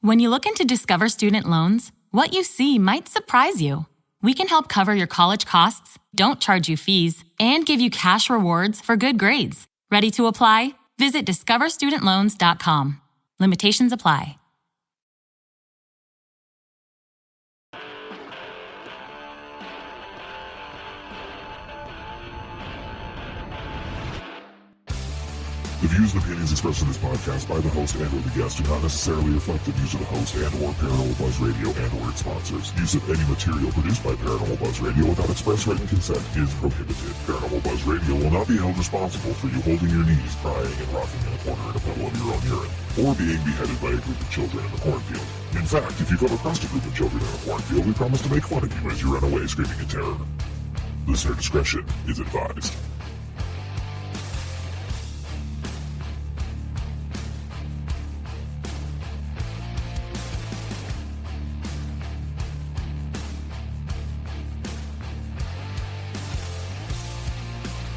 When you look into Discover Student Loans, what you see might surprise you. We can help cover your college costs, don't charge you fees, and give you cash rewards for good grades. Ready to apply? Visit discoverstudentloans.com. Limitations apply. The views and opinions expressed in this podcast by the host and or the guest do not necessarily reflect the views of the host and or Paranormal Buzz Radio and or its sponsors. Use of any material produced by Paranormal Buzz Radio without express written consent is prohibited. Paranormal Buzz Radio will not be held responsible for you holding your knees, crying, and rocking in a corner in a puddle of your own urine, or being beheaded by a group of children in a cornfield. In fact, if you come across a group of children in a cornfield, we promise to make fun of you as you run away screaming in terror. Listener discretion is advised.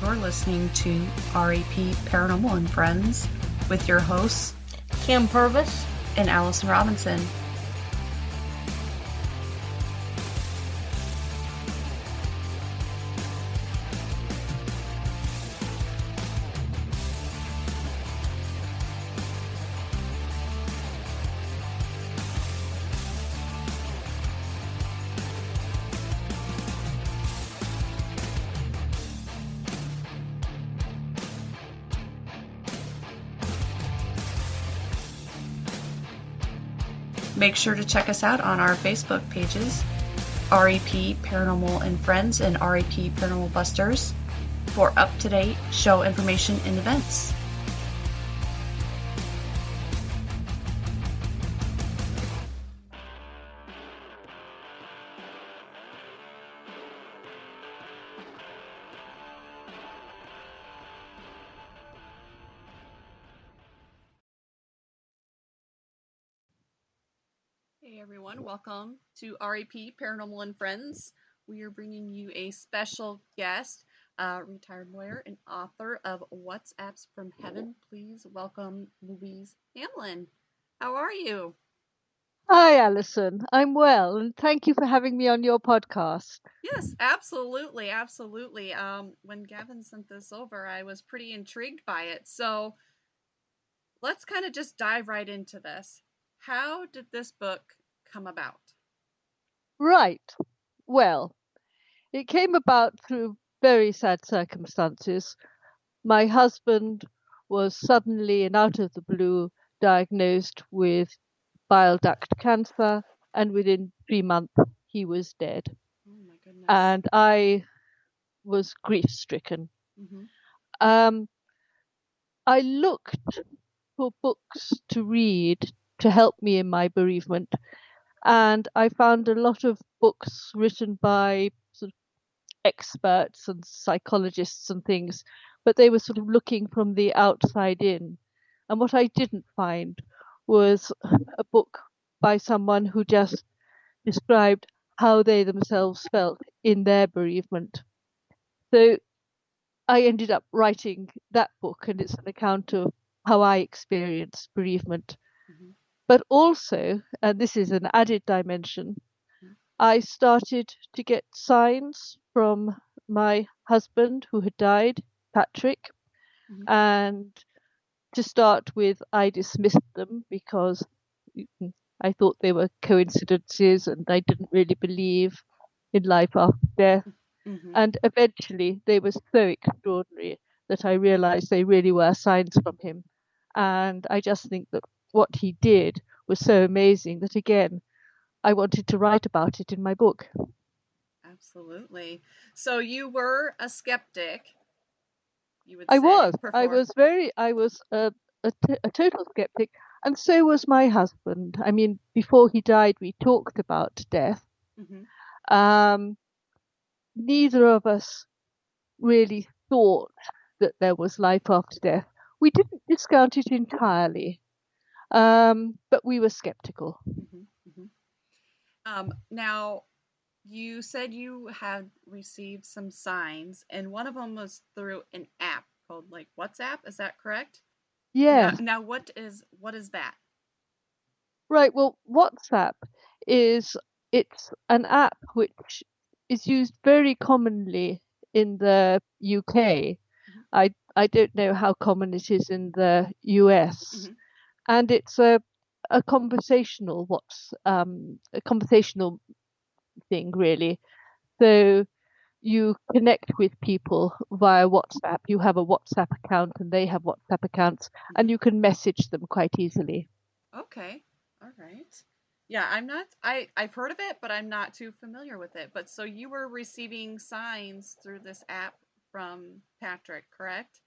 You're listening to RAP Paranormal and Friends with your hosts, Kim Purvis and Allison Robinson. Make sure to check us out on our Facebook pages, RAP Paranormal and Friends and RAP Paranormal Busters, for up-to-date show information and events. Hey everyone, welcome to RAP Paranormal and Friends. We are bringing you a special guest, retired lawyer and author of WhatsApps from Heaven. Please welcome Louise Hamlin. How are you? Hi, Alison. I'm well, and thank you for having me on your podcast. Yes, absolutely, absolutely. When Gavin sent this over, I was pretty intrigued by it. So let's kind of just dive right into this. How did this book come about? Right. Well, it came about through very sad circumstances. My husband was suddenly and out of the blue diagnosed with bile duct cancer, and within 3 months he was dead. Oh my goodness. And I was grief-stricken. Mm-hmm. I looked for books to read to help me in my bereavement, and I found a lot of books written by sort of experts and psychologists and things, but they were sort of looking from the outside in. And what I didn't find was a book by someone who just described how they themselves felt in their bereavement. So I ended up writing that book, and it's an account of how I experienced bereavement. Mm-hmm. But also, and this is an added dimension, I started to get signs from my husband who had died, Patrick, and to start with, I dismissed them because I thought they were coincidences and I didn't really believe in life after death. Mm-hmm. And eventually they were so extraordinary that I realized they really were signs from him. And I just think that what he did was so amazing that, again, I wanted to write about it in my book. Absolutely. So you were a skeptic, you would I say. was. Before. I was a total skeptic, and so was my husband. I mean, before he died, we talked about death. Mm-hmm. Neither of us really thought that there was life after death. We didn't discount it entirely, but we were skeptical. Mm-hmm. Mm-hmm. Now, you said you had received some signs, and one of them was through an app called like WhatsApp. Is that correct? Yes. Now what is that? Right. Well, WhatsApp is it's an app which is used very commonly in the UK. Mhm. I don't know how common it is in the US, Mhm. and it's a conversational a conversational thing really. So you connect with people via WhatsApp. You have a WhatsApp account and they have WhatsApp accounts, and Mhm. you can message them quite easily. Okay. All right. Yeah, I'm not I've heard of it, but I'm not too familiar with it. But so you were receiving signs through this app from Patrick, correct?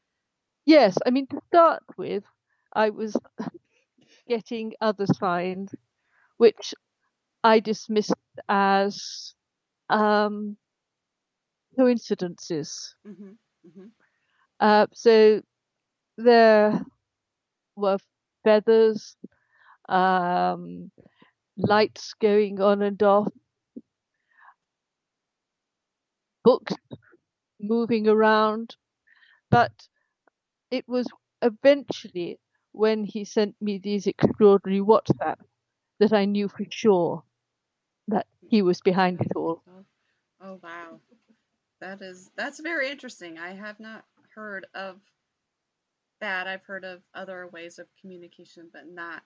Yes, I mean, to start with, I was getting other signs which I dismissed as um, coincidences. Mhm. Mhm. So there were feathers, um, lights going on and off, books moving around. But it was eventually when he sent me these extraordinary WhatsApp that I knew for sure that he was behind it all. Oh, oh wow. That's very interesting. I have not heard of that. I've heard of other ways of communication, but not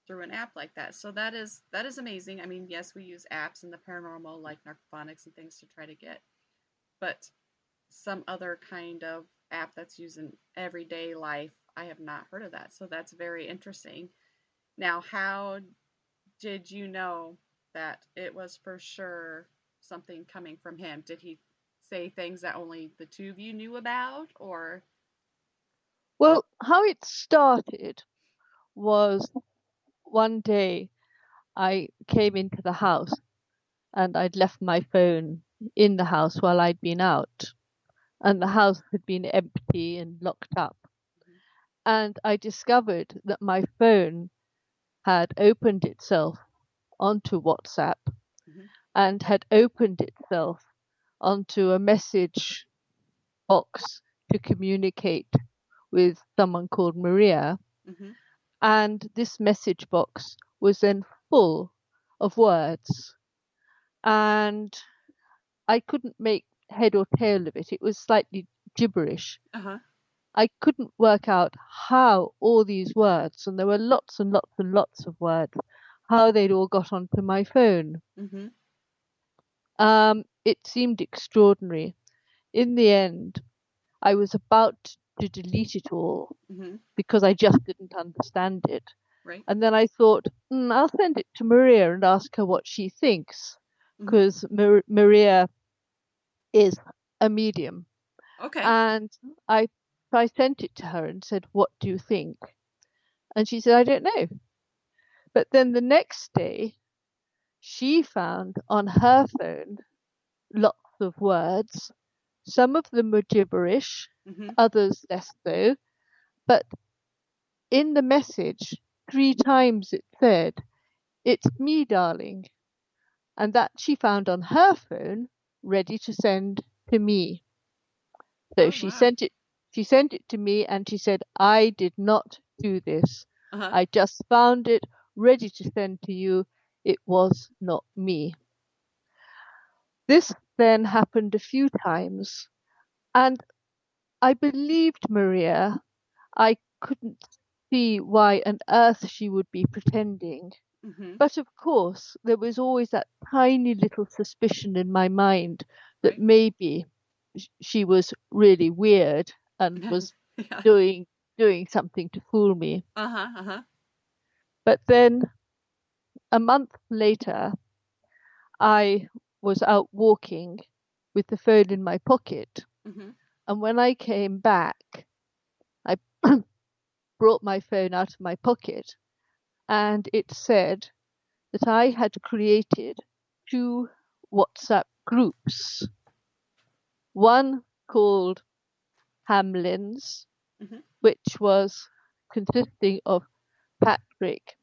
through an app like that. So that is amazing. I mean, yes, we use apps in the paranormal like narcophonics and things to try to get, but some other kind of app that's used in everyday life, I have not heard of that. So that's very interesting. Now, how did you know that it was for sure something coming from him? Did he say things that only the two of you knew about, or? Well, how it started was one day I came into the house and I'd left my phone in the house while I'd been out, and the house had been empty and locked up. Mhm. And I discovered that my phone had opened itself onto WhatsApp Mhm. and had opened itself onto a message box to communicate with someone called Maria. Mhm. And this message box was then full of words. And I couldn't make head or tail of it. It was slightly gibberish. Uh huh. I couldn't work out how all these words, and there were lots and lots and lots of words, how they'd all got onto my phone. Mhm. It seemed extraordinary. In the end, I was about to delete it all Mhm. because I just didn't understand it. Right. And then I thought, I'll send it to Maria and ask her what she thinks, Mhm. because Maria is a medium. Okay. And I, I sent it to her and said, "What do you think?" And she said, "I don't know." But then the next day, she found on her phone lots of words. Some of them were gibberish, Mhm. others less so. But in the message, 3 times it said, "It's me, darling." And that she found on her phone, ready to send to me. So Oh wow. she sent it to me and she said, "I did not do this. Uh huh. I just found it ready to send to you. It was not me." This then happened a few times, and I believed Maria. I couldn't see why on earth she would be pretending. Mhm. But of course, there was always that tiny little suspicion in my mind that Right. maybe she was really weird and was Yeah. doing doing something to fool me. Uh huh. Uh huh. But then a month later, I was out walking with the phone in my pocket, Mhm. and when I came back, I brought my phone out of my pocket, and it said that I had created 2 WhatsApp groups, one called Hamlin's, Mhm. which was consisting of Patrick,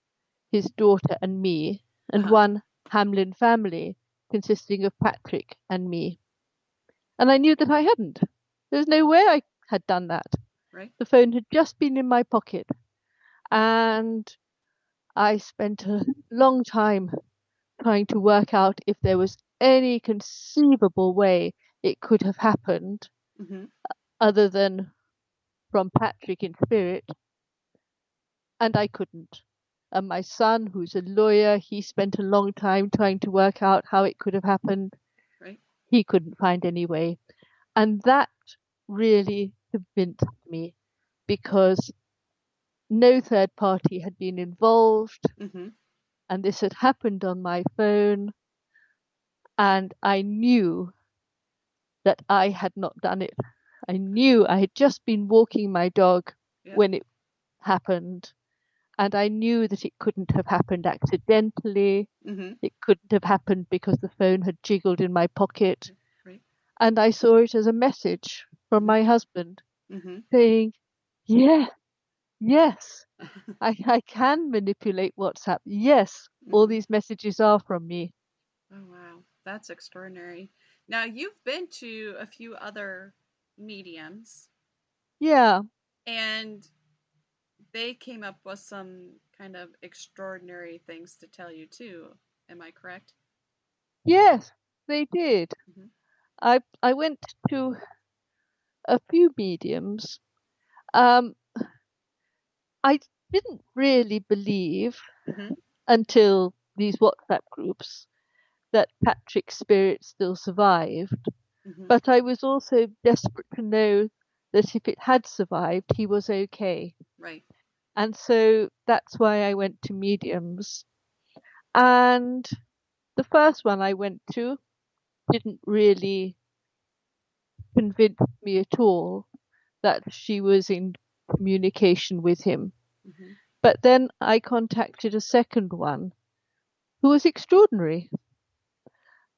his daughter, and me, Uh and huh. one Hamlin family consisting of Patrick and me. And I knew that I hadn't. There's no way I had done that. Right. The phone had just been in my pocket, and I spent a long time trying to work out if there was any conceivable way it could have happened Mm-hmm. other than from Patrick in spirit, and I couldn't. And my son, who's a lawyer, he spent a long time trying to work out how it could have happened. Right. He couldn't find any way. And that really convinced me because no third party had been involved, Mm-hmm. and this had happened on my phone, and I knew that I had not done it. I knew I had just been walking my dog Yep. when it happened, and I knew that it couldn't have happened accidentally. Mm-hmm. It couldn't have happened because the phone had jiggled in my pocket. Right. And I saw it as a message from my husband Mm-hmm. saying, yes, yes, I can manipulate WhatsApp. Yes, all Mm-hmm. these messages are from me. Oh, wow. That's extraordinary. Now, you've been to a few other mediums, Yeah, and they came up with some kind of extraordinary things to tell you, too. Am I correct? yes, they did. Mm-hmm. I went to a few mediums. Um, I didn't really believe Mm-hmm. until these WhatsApp groups that Patrick's spirit still survived. Mm-hmm. But I was also desperate to know that if it had survived, he was okay. Right. And so that's why I went to mediums. And the first one I went to didn't really convince me at all that she was in communication with him. Mm-hmm. But then I contacted a second one who was extraordinary.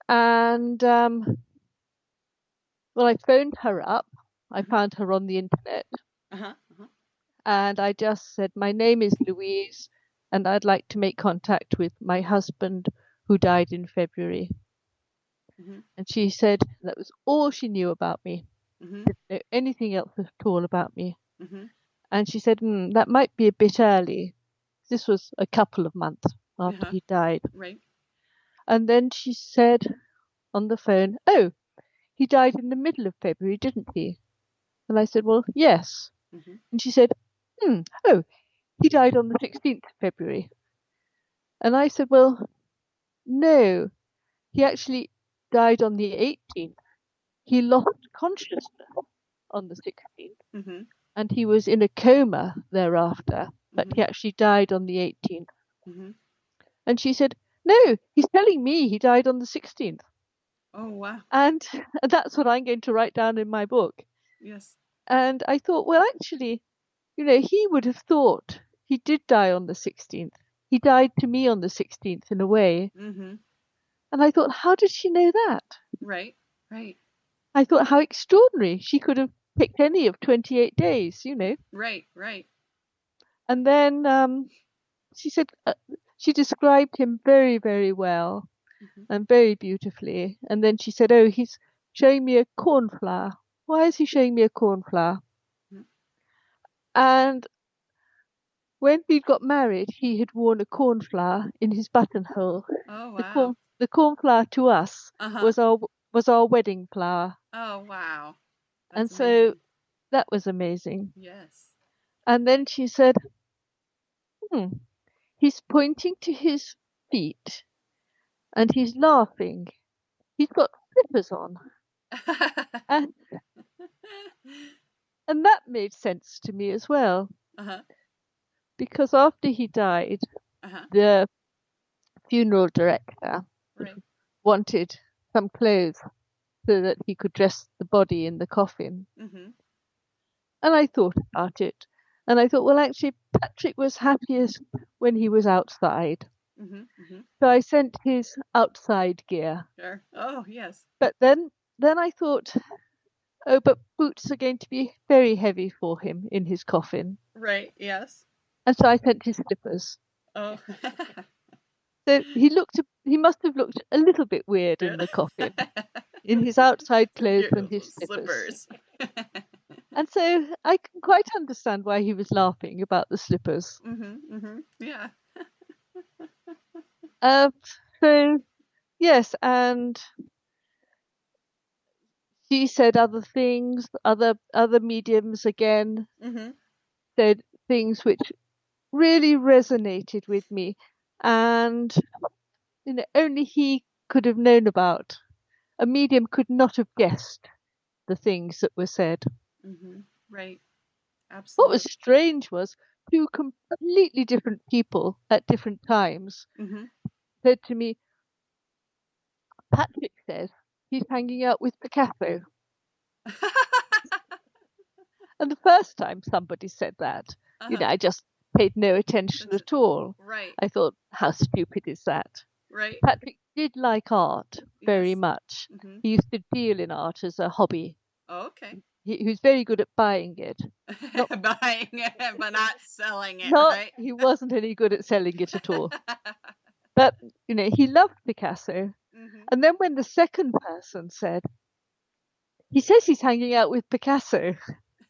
And well, I phoned her up. I Mm-hmm. found her on the internet. Uh-huh. Uh-huh. And I just said, my name is Louise, and I'd like to make contact with my husband who died in February. Mm-hmm. And she said that was all she knew about me, Mm-hmm. didn't know anything else at all about me. Mm-hmm. And she said, that might be a bit early. This was a couple of months after Uh-huh. he died. Right. And then she said on the phone, oh, he died in the middle of February, didn't he? And I said, well, yes. Mm-hmm. And she said, oh, he died on the 16th of February. And I said, well, no, he actually died on the 18th. He lost consciousness on the 16th, Mm-hmm. and he was in a coma thereafter, but Mm-hmm. he actually died on the 18th. Mm-hmm. And she said, no, he's telling me he died on the 16th. Oh, wow. And that's what I'm going to write down in my book. Yes. And I thought, well, actually, he would have thought he did die on the 16th. He died to me on the 16th in a way. Mm-hmm. And I thought, how did she know that? Right. Right. I thought, how extraordinary. She could have picked any of 28 days. Right. Right. And then she said, she described him very, very well Mm-hmm. and very beautifully. And then she said, oh, he's showing me a cornflower. Why is he showing me a cornflower? Mm-hmm. And when we got married, he had worn a cornflower in his buttonhole. Oh, The wow. corn, the cornflower to us Uh-huh. was our wedding flower. Oh, wow. And That's so amazing. that was amazing. Yes. And then she said, hmm, he's pointing to his feet and he's laughing. He's got slippers on. And, and that made sense to me as well, Uh-huh. because after he died, Uh-huh. the funeral director Right. wanted some clothes so that he could dress the body in the coffin. Mm-hmm. And I thought about it. And I thought, well, actually, Patrick was happiest when he was outside. Mm-hmm. Mm-hmm. So I sent his outside gear. Sure. Oh, yes. But then I thought, oh, but boots are going to be very heavy for him in his coffin. Right. Yes. And so I sent his slippers. Oh. So he must have looked a little bit weird in the coffin, in his outside clothes Your and his slippers. slippers. And so I can quite understand why he was laughing about the slippers. Mm-hmm. Mm-hmm. Yeah. So yes, and she said other things. Other mediums again Mm-hmm. said things which really resonated with me, and only he could have known about. A medium could not have guessed the things that were said. Mm-hmm. Right. What was Absolutely. strange was two completely different people at different times Mm-hmm. said to me, Patrick says he's hanging out with Picasso. And the first time somebody said that, Uh-huh. I just paid no attention That's it. at all. Right. I thought, how stupid is that? Right. Patrick did like art very Yes. much. Mm-hmm. He used to deal in art as a hobby. Oh, okay. He was very good at buying it. Not, Buying it, but not selling it, not right? he wasn't any good at selling it at all. But he loved Picasso. Mm-hmm. And then when the second person said, he says he's hanging out with Picasso,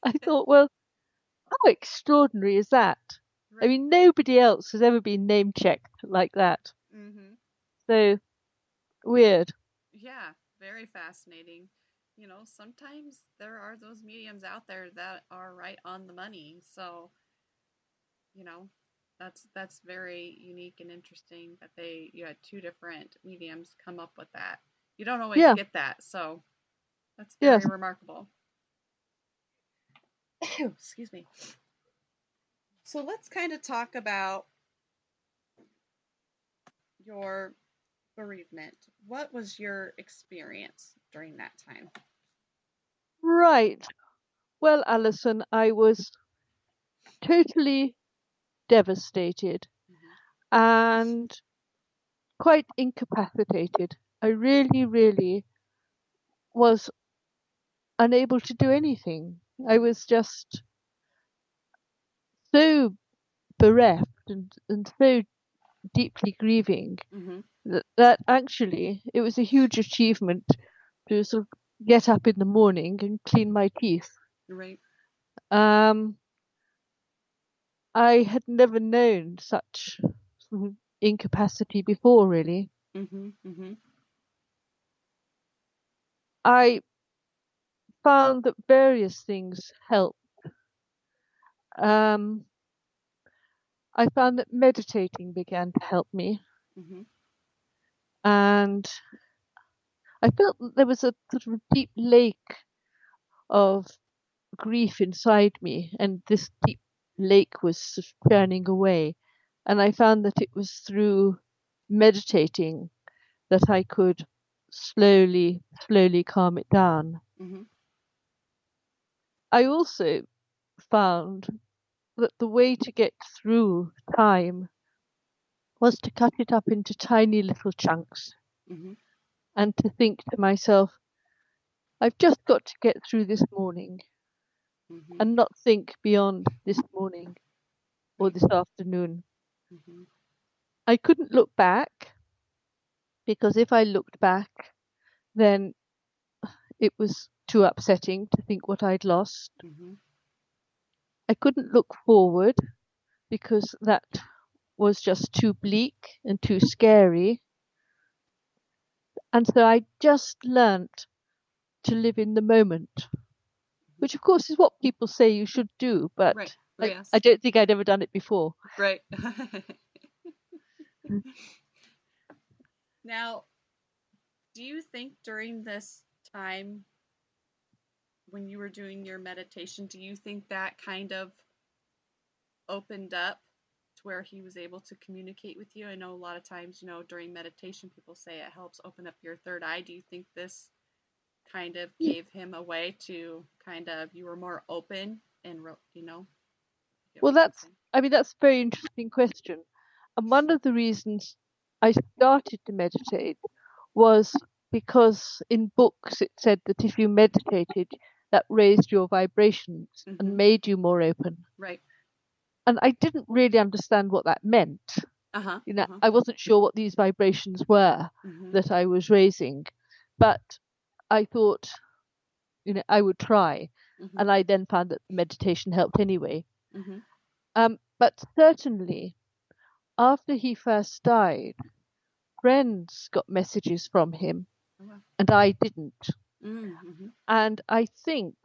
I thought, well, how extraordinary is that? I Right. mean, nobody else has ever been name checked like that. Mm-hmm. So weird. Yeah, very fascinating. Sometimes there are those mediums out there that are right on the money. So, you know, that's very unique and interesting that you had two different mediums come up with that. You don't always Yeah, get that, so that's very yes. remarkable. Excuse me. So let's kind of talk about your bereavement. What was your experience during that time? Right. Well, Alison, I was totally devastated Mm-hmm. and quite incapacitated. I really, really was unable to do anything. I Mm-hmm. was just so bereft and so deeply grieving Mm-hmm. that actually it was a huge achievement to sort of get up in the morning and clean my teeth. Right. Um, I had never known such sort of incapacity before, really. Mm-hmm. Mm-hmm. I found that various things help. Um, I found that meditating began to help me, Mm-hmm. and I felt that there was a sort of deep lake of grief inside me, and this deep lake was sort of churning away. And I found that it was through meditating that I could slowly, slowly calm it down. Mm-hmm. I also found that the way to get through time was to cut it up into tiny little chunks Mm-hmm. and to think to myself, I've just got to get through this morning Mm-hmm. and not think beyond this morning or Right. this afternoon. Mm-hmm. I couldn't look back because if I looked back, then it was too upsetting to think what I'd lost. Mm-hmm. I couldn't look forward because that was just too bleak and too scary. And so I just learnt to live in the moment, which of course is what people say you should do, but Right. I Yes. don't think I'd ever done it before. Right. Now, do you think during this time when you were doing your meditation, do you think that kind of opened up to where he was able to communicate with you? I know a lot of times, during meditation, people say it helps open up your third eye. Do you think this kind of gave him a way to kind of, you were more open and, get Well, what I'm saying? that's a very interesting question. And one of the reasons I started to meditate was because in books it said that if you meditated, that raised your vibrations Mm-hmm. and made you more open. Right. And I didn't really understand what that meant. Uh-huh. Uh-huh. I wasn't sure what these vibrations were Mm-hmm. that I was raising, but I thought, I would try. Mm-hmm. And I then found that meditation helped anyway. Mm-hmm. But certainly, after he first died, friends got messages from him, Oh, wow. and I didn't. Mm-hmm. And I think,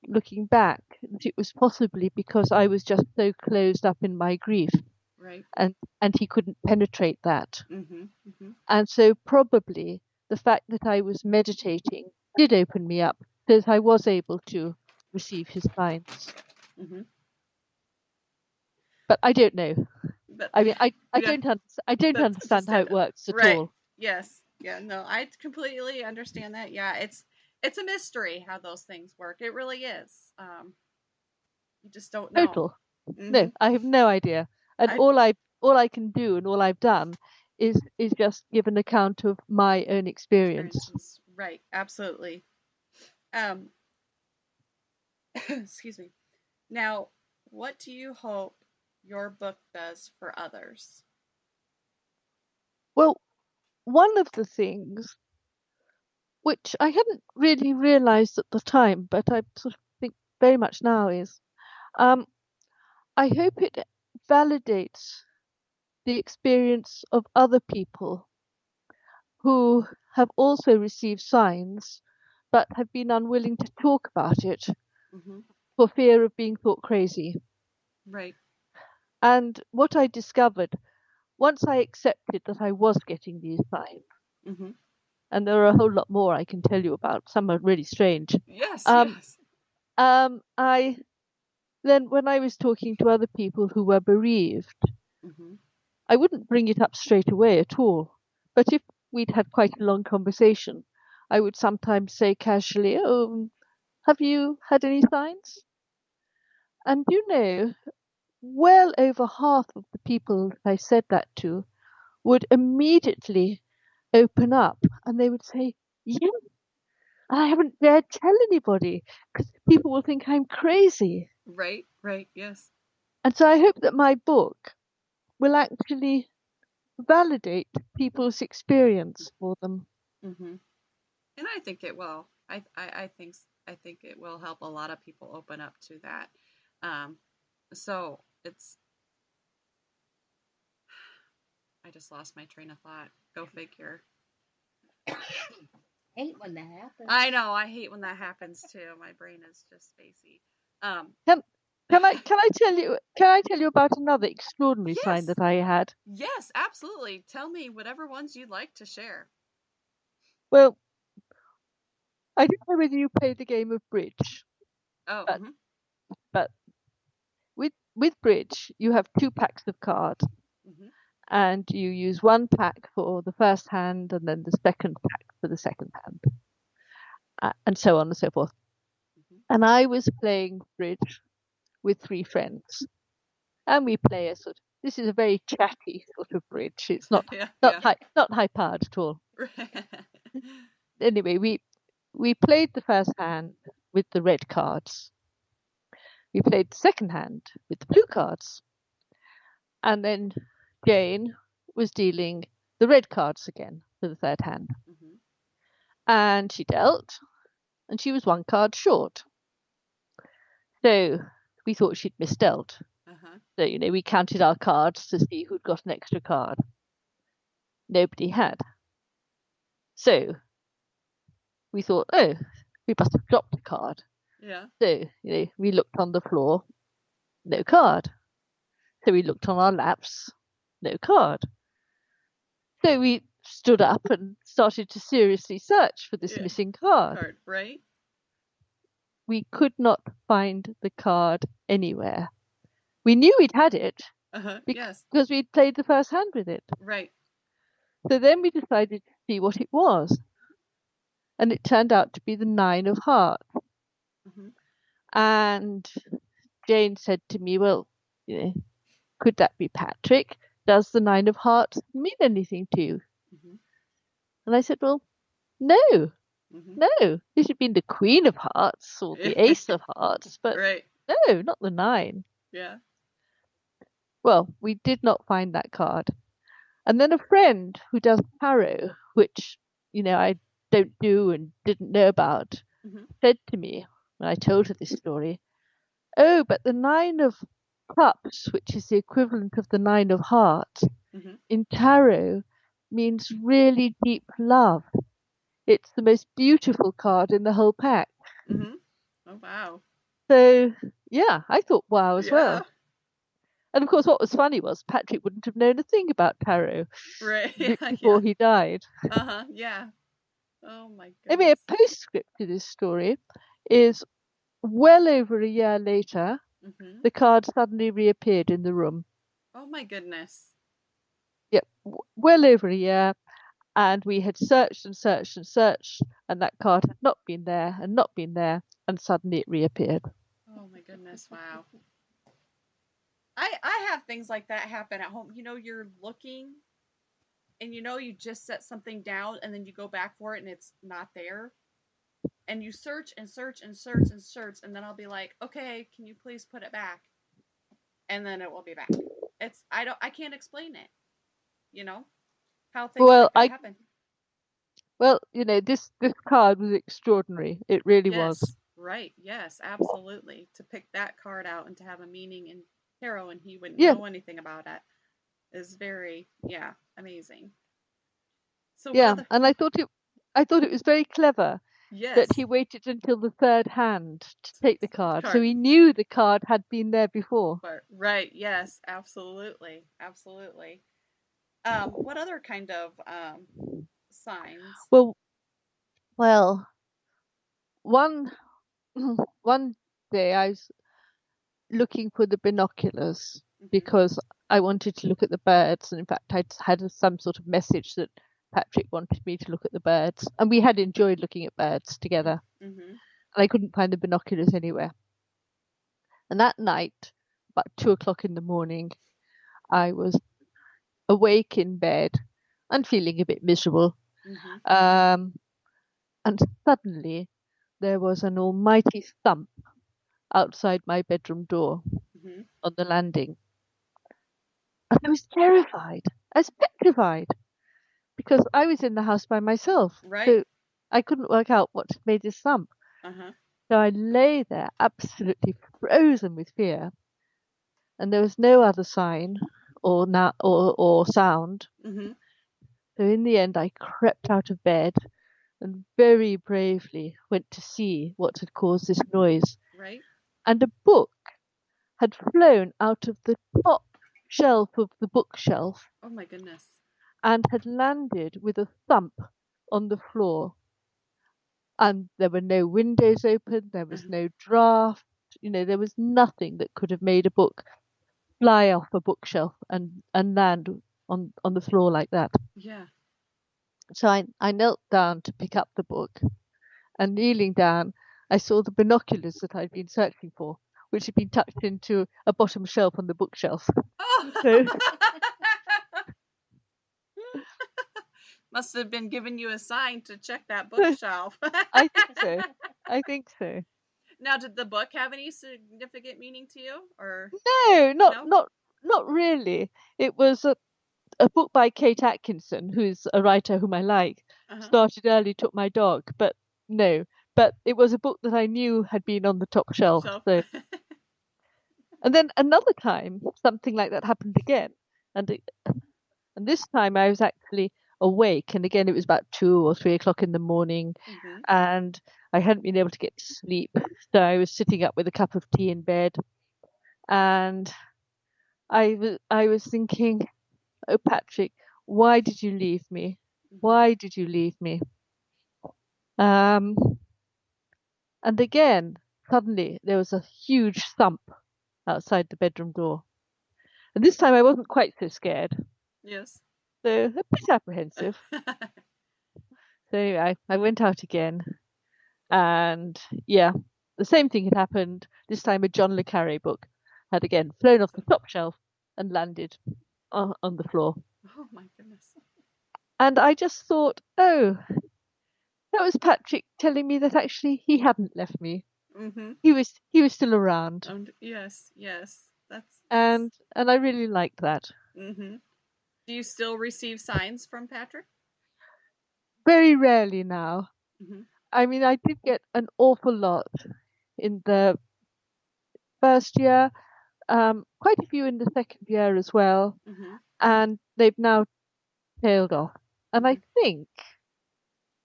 looking back, that it was possibly because I was just so closed up in my grief, Right. and he couldn't penetrate that. Mm-hmm. Mm-hmm. And so probably the fact that I was meditating did open me up, so that I was able to receive his signs. Mm-hmm. But I don't know. But I mean, I yeah, don't that's understand just how it. it works at Right. all. Yes. Yeah. No, I completely understand that. Yeah, it's a mystery how those things work. It really is. You just don't know. Total. Mm-hmm. No, I have no idea. And I all I can do and all I've done is just give an account of my own experience. experiences. Right. Absolutely. Um. Excuse me. Now, what do you hope your book does for others? Well, one of the things which I hadn't really realized at the time, but I sort of think very much now is um, I hope it validates the experience of other people who have also received signs but have been unwilling to talk about it Mm-hmm. for fear of being thought crazy. Right. And what I discovered once I accepted that I was getting these signs, Mm-hmm. and there are a whole lot more I can tell you about, some are really strange. Yes. Um, Yes. I then, when I was talking to other people who were bereaved, Mm-hmm. I wouldn't bring it up straight away at all. But if we'd had quite a long conversation, I would sometimes say casually, "Oh, have you had any signs?" And well over half of the people that I said that to would immediately open up and they would say, "Yeah, I haven't dared tell anybody because people will think I'm crazy." Right. Right. Yes. And so I hope that my book will actually validate people's experience for them. Mm-hmm. And I think it will. I think it will help a lot of people open up to that. Um, so it's I just lost my train of thought. Go figure. Hate when that happens. I know. I hate when that happens too. My brain is just spacey. Um, Can can I tell you about another extraordinary sign yes, that I had? yes, absolutely. Tell me whatever ones you'd like to share. Well, I don't know whether you play the game of bridge, Oh, but but with bridge you have two packs of cards mm-hmm, and you use one pack for the first hand and then the second pack for the second hand, and so on and so forth. mm-hmm. And I was playing bridge with three friends, and we play a sort of this is a very chatty sort of bridge. It's Yeah, yeah. not high powered at all. Anyway, we played the first hand with the red cards. We played the second hand with the blue cards. And then Jane was dealing the red cards again for the third hand. Mm-hmm. And she dealt, and she was one card short. So we thought she'd misdealt. Uh-huh. So, we counted our cards to see who'd got an extra card. Nobody had. So we thought, oh, we must have dropped a card. Yeah. So, we looked on the floor, no card. So we looked on our laps, no card. So we stood up and started to seriously search for this Yeah. missing card. Card, right? We could not find the card anywhere. We knew we'd had it Uh-huh. Yes. because we'd played the first hand with it. Right. So then we decided to see what it was. And it turned out to be the 9 of hearts. Mm-hmm. And Jane said to me, well, could that be Patrick? Does the 9 of hearts mean anything to you? Mm-hmm. And I said, well, no, Mm-hmm. no. This had been the Queen of Hearts or the Ace of Hearts, but Right. no, not the 9. Yeah. Well, we did not find that card. And then a friend who does tarot, which, I don't do and didn't know about, Mm-hmm. said to me when I told her this story, oh, but the 9 of cups, which is the equivalent of the 9 of hearts, Mm-hmm. in tarot means really deep love. It's the most beautiful card in the whole pack. Mm-hmm. Oh, wow. So, yeah, I thought wow as Yeah. well. And of course, what was funny was Patrick wouldn't have known a thing about tarot Right. Yeah. before he died. Uh-huh. Yeah. Oh, my I mean, a goodness. postscript to this story is well over a year later, Mm-hmm. the card suddenly reappeared in the room. Oh, my goodness. Yep, well over a year. And we had searched and searched and searched, and that card had not been there and not been there, and suddenly it reappeared. Oh, my goodness. Wow. I have things like that happen at home. You're looking and you just set something down and then you go back for it and it's not there. And you search and search and search and search and then I'll be like, "Okay, can you please put it back?" And then it will be back. I can't explain it, you know? How things Well, like that happen. this card was extraordinary. It really was. Yes, right. Yes, absolutely. To pick that card out and to have a meaning in tarot and he wouldn't Yeah, know anything about it is very, yeah, amazing. So what yeah, other and I thought it was very clever that Yes, he waited until the third hand to take the card, so card. he knew the card had been there before. But right, yes, absolutely. Absolutely. What other kind of signs? Well, well, one one day I was looking for the binoculars Mhm. because I wanted to look at the birds, and in fact, I'd had some sort of message that Patrick wanted me to look at the birds, and we had enjoyed looking at birds together, Mhm. and I couldn't find the binoculars anywhere. And that night, about 2 o'clock in the morning, I was awake in bed and feeling a bit miserable. Mhm. Um, and suddenly there was an almighty thump outside my bedroom door Mhm. on the landing. And I was terrified. I was petrified because I was in the house by myself. Right. So I couldn't work out what made this thump. Uh-huh. So I lay there absolutely frozen with fear, and there was no other sign or sound. Mhm. So in the end, I crept out of bed and very bravely went to see what had caused this noise. Right. And a book had flown out of the top shelf of the bookshelf Oh my goodness. and had landed with a thump on the floor. And there were no windows open, there was Uh-huh. no draft, there was nothing that could have made a book fly off a bookshelf and land on the floor like that. Yeah. So I knelt down to pick up the book, and kneeling down, I saw the binoculars that I'd been searching for, which had been tucked into a bottom shelf on the bookshelf. Oh. So Must have been giving you a sign to check that bookshelf. I think so. I think so. Now, did the book have any significant meaning to you, or No, not no? not not really. It was a book by Kate Atkinson, who's a writer whom I like. Uh-huh. Started early, took my dog, but no. But it was a book that I knew had been on the top shelf. Shelf. So, and then another time, something like that happened again, and and this time I was actually awake, and again it was about 2 or 3 o'clock in the morning, Mhm. and I hadn't been able to get to sleep, so I was sitting up with a cup of tea in bed, and I was thinking, oh Patrick, why did you leave me? Mhm. Why did you leave me? Um, and again, suddenly there was a huge thump outside the bedroom door, and this time I wasn't quite so scared, Yes. so a bit apprehensive. So anyway, I went out again. And yeah, the same thing had happened. This time, a John le Carre book had again flown off the top shelf and landed on the floor. Oh my goodness. And I just thought, oh, that was Patrick telling me that actually he hadn't left me. Mhm. He was still around, Yes, yes. That's and I really liked that. Mhm. Do you still receive signs from Patrick? Very rarely now. Mhm. I mean, I did get an awful lot in the first year, quite a few in the second year as well, Mhm. and they've now tailed off. And I think,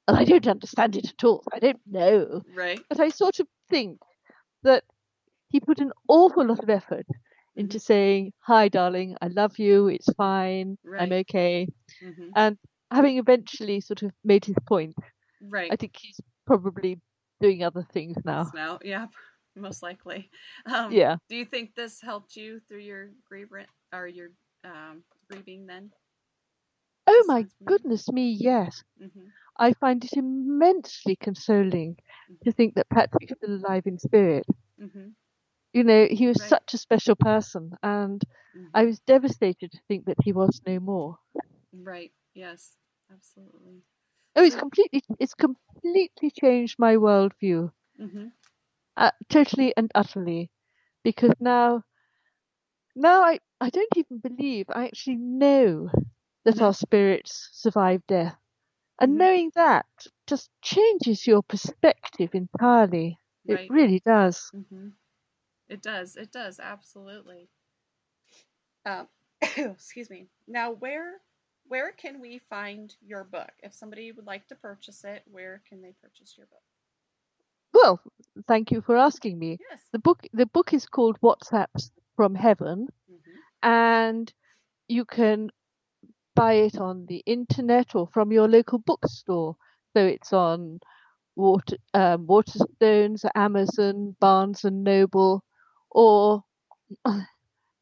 and I don't understand it at all, I don't know, Right. but I sort of think that he put an awful lot of effort into saying, "Hi, darling, I love you, it's fine, I'm Right. okay." Mm-hmm. And having eventually sort of made his point, Right. I think he's probably doing other things now. Now, yeah, most likely. Yeah. Do you think this helped you through your your grieving then? Oh my goodness me, yes. Mm-hmm. I find it immensely consoling to think that Patrick's still alive in spirit. Mm-hmm. You know, he was Right. such a special person, and I Mm-hmm. was devastated to think that he was no more. Right. Yes. Absolutely. Oh, So. it's completely changed my worldview, Mm-hmm. totally and utterly, because now I don't even believe I actually know that our spirits survive death. And Mm-hmm. knowing that just changes your perspective entirely. It Right. really does. Mm-hmm. It does. It does. Absolutely. Um, excuse me. Now, where can we find your book? If somebody would like to purchase it, where can they purchase your book? Well, thank you for asking me. Yes. The book is called WhatsApps from Heaven, Mm-hmm. and you can buy it on the internet or from your local bookstore. So it's on Waterstones, Amazon, Barnes and Noble, or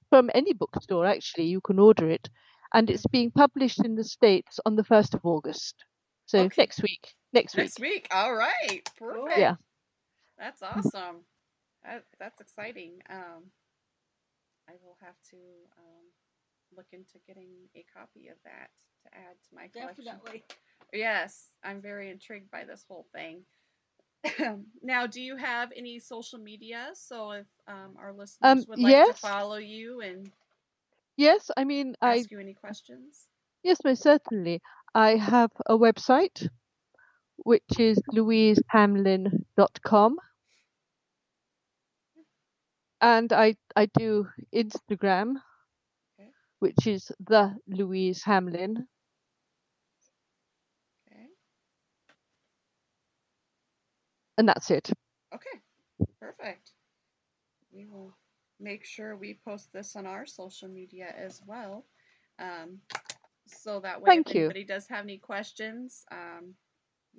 from any bookstore. Actually, you can order it, and Okay. it's being published in the States on the 1st of August. So Okay. next week. Next Next week. week. All right. Perfect. Yeah. That's awesome. That's exciting. I will have to look into getting a copy of that to add to my collection. Definitely. Yes, I'm very intrigued by this whole thing. Now, do you have any social media? So if our listeners would like to Yes. follow you and Yes. I mean, ask you any questions. yes, most certainly. I have a website which is louisehamlin.com, and I do Instagram, Okay. which is the Louise Hamlin, Okay. and that's it. Okay. Perfect. We will make sure we post this on our social media as well. Um, so that way, if Thank you. anybody does have any questions,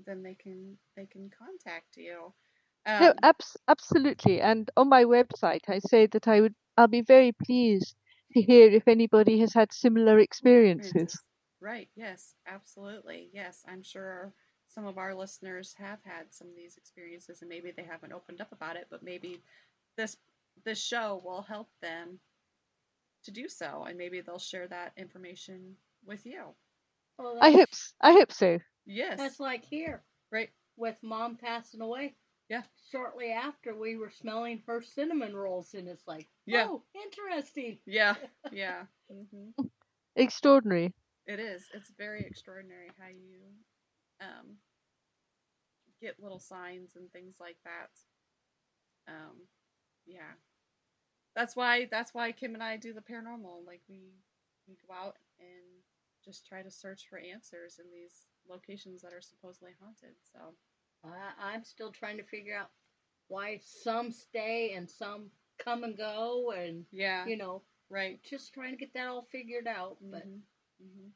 then they can contact you. No, Um, absolutely. And on my website, I say that I'll be very pleased to hear if anybody has had similar experiences. Right. Yes. Absolutely. Yes. I'm sure some of our listeners have had some of these experiences, and maybe they haven't opened up about it, but maybe this this show will help them to do so, and maybe they'll share that information with you. Well, I hope so. Yes. that's like here Right. with Mom passing away. Yeah. Shortly after, we were smelling her cinnamon rolls, and it's like, Yeah. oh, interesting. Yeah. Yeah. Extraordinary. It is. It's very extraordinary how you um, get little signs and things like that. Yeah. That's why Kim and I do the paranormal. Like we go out and just try to search for answers in these locations that are supposedly haunted. So I'm still trying to figure out why some stay and some come and go, and yeah, right. just trying to get that all figured out. But Mm-hmm.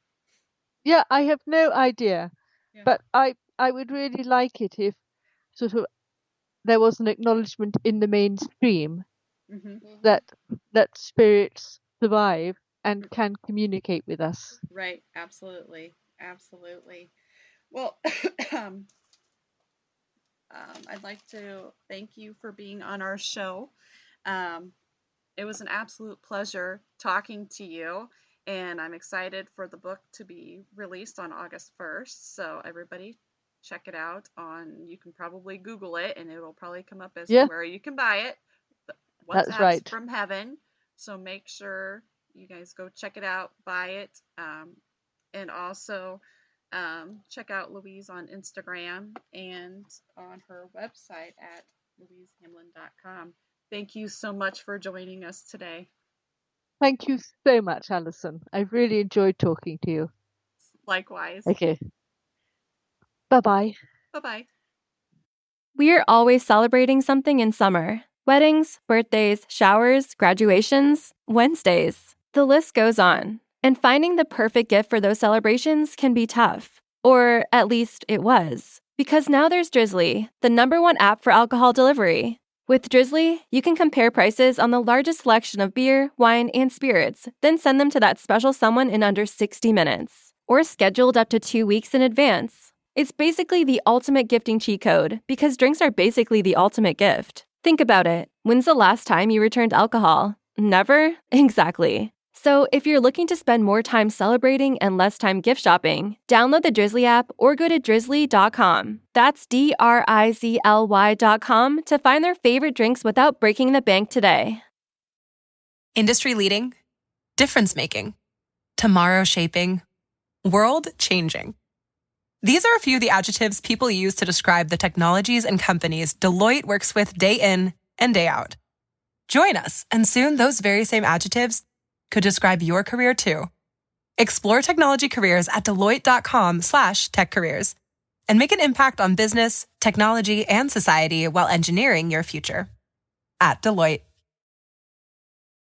Yeah, I have no idea, Yeah. but I would really like it if sort of there was an acknowledgement in the mainstream Mm-hmm. that spirits survive and can communicate with us. Right. Absolutely. Absolutely. Well, um, I'd like to thank you for being on our show. Um, it was an absolute pleasure talking to you, and I'm excited for the book to be released on August 1st. So everybody check it out on, you can probably Google it and it'll probably come up as to Yeah, where you can buy it. that's WhatsApp's right. from Heaven. So make sure you guys go check it out, buy it, and also check out Louise on Instagram and on her website at louisehamlin.com. Thank you so much for joining us today. Thank you so much, Alison. I've really enjoyed talking to you. Likewise. Okay. Bye-bye. Bye-bye. We're always celebrating something in summer. Weddings, birthdays, showers, graduations, Wednesdays. The list goes on. And finding the perfect gift for those celebrations can be tough. Or at least it was. Because now there's Drizzly, the #1 app for alcohol delivery. With Drizzly, you can compare prices on the largest selection of beer, wine, and spirits, then send them to that special someone in under 60 minutes. Or scheduled up to 2 weeks in advance. It's basically the ultimate gifting cheat code, because drinks are basically the ultimate gift. Think about it. When's the last time you returned alcohol? Never? Exactly. So if you're looking to spend more time celebrating and less time gift shopping, download the Drizzly app or go to drizzly.com. That's DRIZLY.com to find their favorite drinks without breaking the bank today. Industry leading, difference making, tomorrow shaping, world changing. These are a few of the adjectives people use to describe the technologies and companies Deloitte works with day in and day out. Join us, and soon those very same adjectives could describe your career too. Explore technology careers at Deloitte.com/techcareers and make an impact on business, technology, and society while engineering your future. At Deloitte.